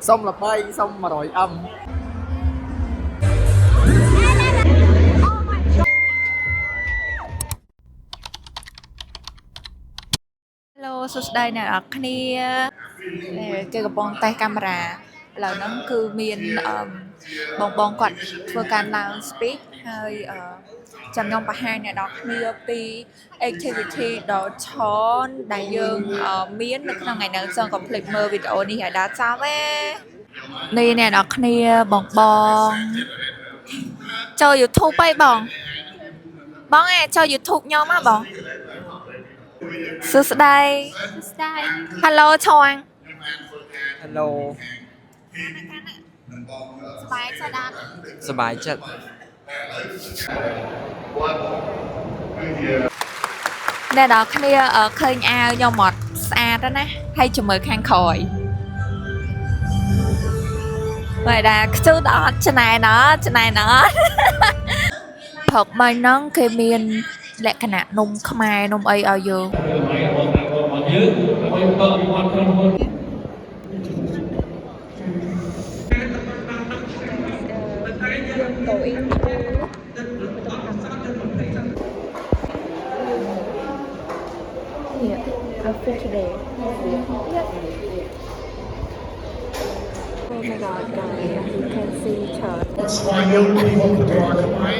xong là bay xong mà rồi âm Hello សួស្តីអ្នកនរគ្នាគេកំពុងតេស្តកាមេរ៉ាឥឡូវហ្នឹងគឺមានបងគាត់ធ្វើការ lounge speak ហើយចាំខ្ញុំបង្ហាញអ្នកនរគ្នាពី activity ដ៏ច្រើនដែលយើងមាននៅក្នុងថ្ងៃហ្នឹងសូមកុំភ្លេចមើលវីដេអូនេះឲ្យដល់ចប់ទេនេះអ្នកនរគ្នាបងចូល YouTube អីបងចូល YouTube ខ្ញុំហ៎បងសួស្តី Hello ឈួង hello សบายចិត្តអត់ សบายចិត្តអ្នកនរគ្នាឃើញអាវខ្ញុំអត់ស្អាតណាហើយចាំមើលខាងក្រោយបើដាខ្ជូតអត់ច្នៃណព្រឹកមិញហ្នឹងគេមានលក្ខណៈនំខ្មែរនំអីឲ្យយើងoutfit today. Yep. Oh my god, guys, you can see chart. That's why young people put their arc away,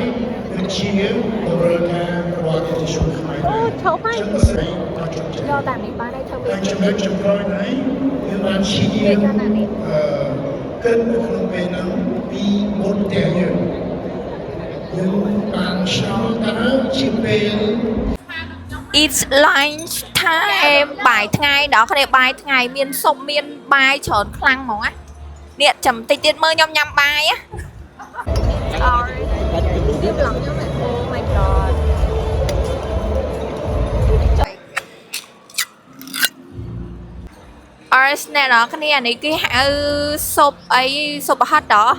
the cheer, the road down, the rock to show kind. Oh, chậu hay. Do tạm đi bán đây cho mình. Anh chụp chụp coi này, nhưng mà chỉ nhiều cân ởក្នុងពេលហ្នឹងពីមុនតែយើងបានឆ្លងទៅជាពេល It's lunch time បាយថ្ងៃដល់គ្នាបាយថ្ងៃមានសុំមានបាយច្រើនខ្លាំងហ្មងណានេះចាំតិចទៀតមើលខ្ញុំញ៉ាំបាយណា Sorry ខ្ញុំឡងខ្ញុំ Oh my god អរស្នេហ៍ដល់គ្នានេះគេហៅស៊ុបអីស៊ុបប្រហិតដល់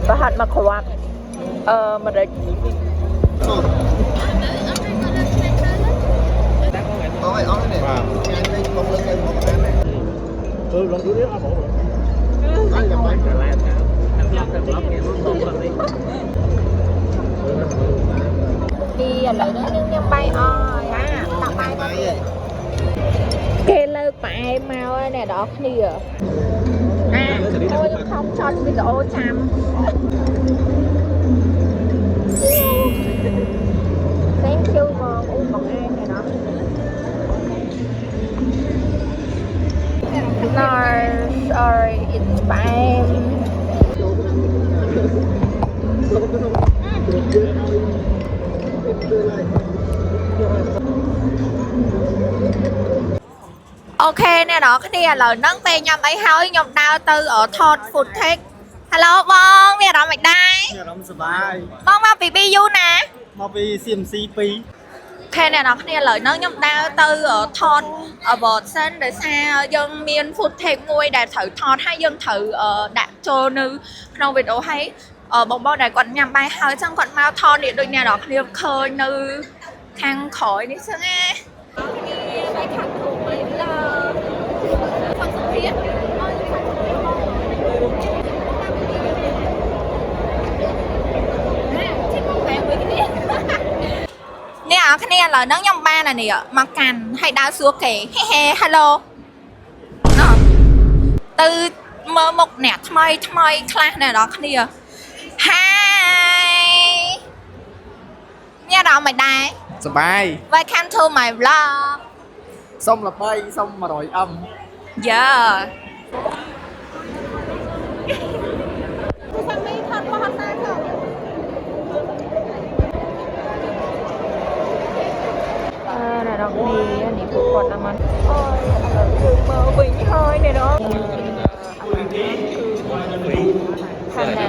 ប្រហិតមកគ្រាប់ម្រេចពីឥឡូវនេះយើងញ៉ាំបាយអស់ដាក់បាយមកគេលើកផ្អែមមកហើយអ្នកនរគ្នាអូខ្ញុំខំចត់វីដេអូចាំ Thank you បងអូបងឯងណា No sorry it's fine អូខេអ្នកនរគ្នាឥឡូវហ្នឹងពេលញ៉ាំអីហើយខ្ញុំដើរទៅថត food take Hello បងមានអារម្មណ៍មិនដែរមានអារម្មណ៍សប្បាយ បងមកពី BU ណា មកពី CMC 2 ខេអ្នកនរគ្នាឥឡូវហ្នឹងខ្ញុំដើរទៅថត award សិនដោយសារយើងមាន food take មួយដែលត្រូវថតហើយយើងត្រូវដាក់ចូលនៅក្នុងវីដេអូហើយបងដែលគាត់ញ៉ាំបាយហើយចឹងគាត់មកថតនេះដូចអ្នកនរគ្នាឃើញនៅខាងក្រោយនេះចឹងណាបាយខាងក្រោយឡើខំសុភីអ្នកអរគ្នាឥឡូវហ្នឹងខ្ញុំបានអានេះមកកាន់ឲ្យដើរសួរគេហេហេ Hello ទៅមើលមុខអ្នកថ្មីខ្លះអ្នកនរគ្នា Hi មានអារម្មណ៍មិនដែរសប្បាយ Welcome to my vlog xong là bay xong mà rồi âm Yeah អ្នកនរគ្នានេះពួកគាត់តាមមកអូយឥឡូវគឺមើលវិញហើយអ្នកនរខាងណែ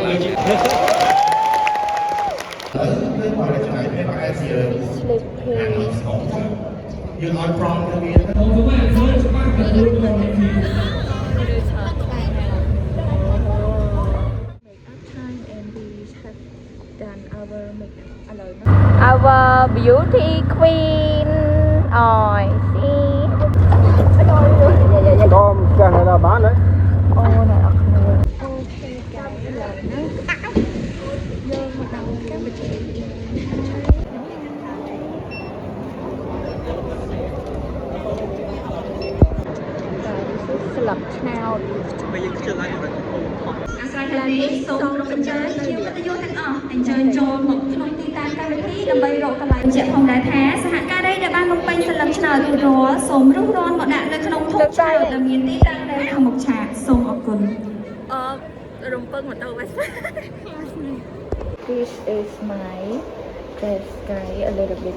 You like from the Our beauty queen. Ôi, see. Có cái này là bán đấy. Ô, này là sập nào អាស្រ័យលើនេះសូមក្រុមអញ្ជើញជាវិទ្យុទាំងអស់អញ្ជើញចូលមកក្នុងទីតាំងកម្មវិធីដើម្បីរកកន្លែងបញ្ជាក់ផងដែរថាសហការីដែលបានបំពេញសិលឹកឆ្នោតរួចរាល់សូមរុះរាន់មកដាក់នៅក្នុងធុងឆ្នោតដែលមានទីតាំងនៅខាងមុខឆាកសូមអរគុណ រំពឹងមកទៅបាច់ This is my best guy a little bit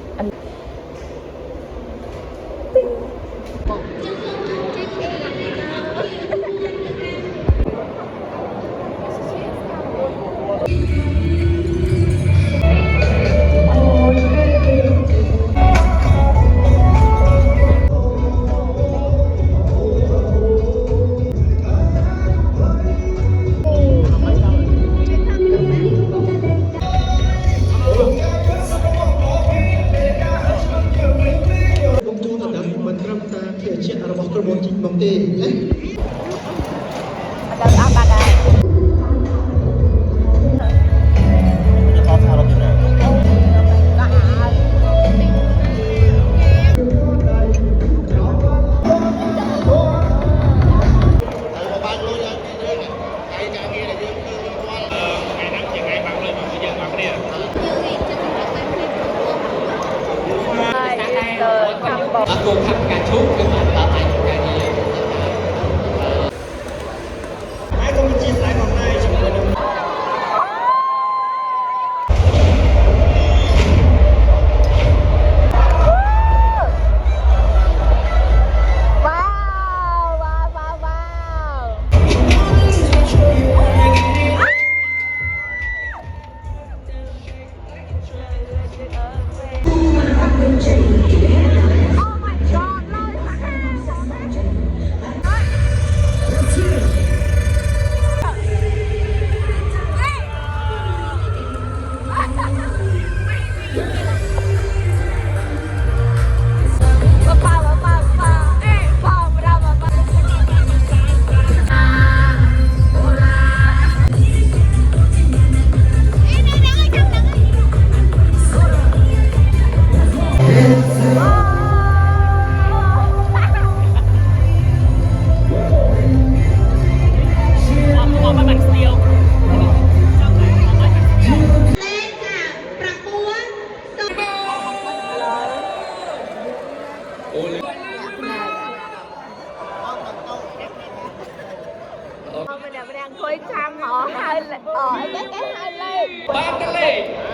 Aku khắp cả chút cái mặt tạo thành cả gì ai không chia sẻ hôm nay chúng tôi được Mình đang khối trăm họ hai cái hai lên. ba cái